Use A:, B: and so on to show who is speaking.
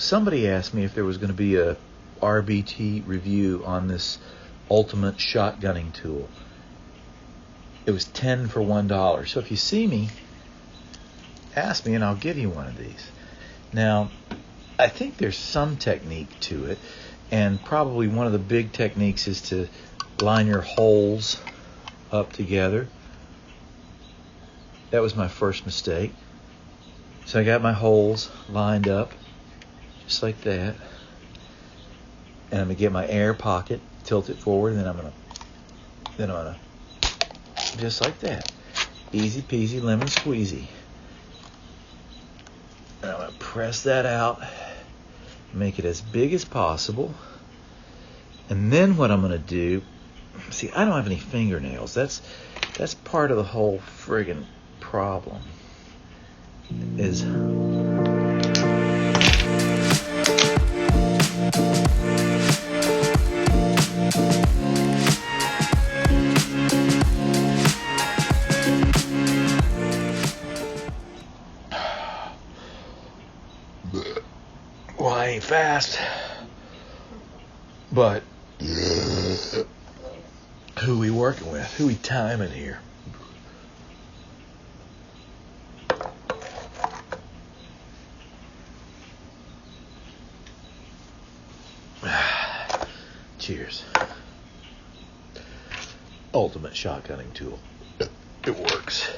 A: somebody asked me if there was going to be a RBT review on this ultimate shotgunning tool. It was 10 for $1. So if you see me, ask me and I'll give you one of these. Now, I think there's some technique to it, and probably one of the big techniques is to line your holes up together. That was my first mistake. So I got my holes lined up just like that. And I'm going to get my air pocket, tilt it forward, and then I'm going to just like that. Easy peasy lemon squeezy. And I'm going to press that out, make it as big as possible. And then what I'm going to do, see, I don't have any fingernails. That's part of the whole friggin' problem. Is well, I ain't fast, but who we working with? Who we timing here? Cheers. Ultimate shotgunning tool. It works.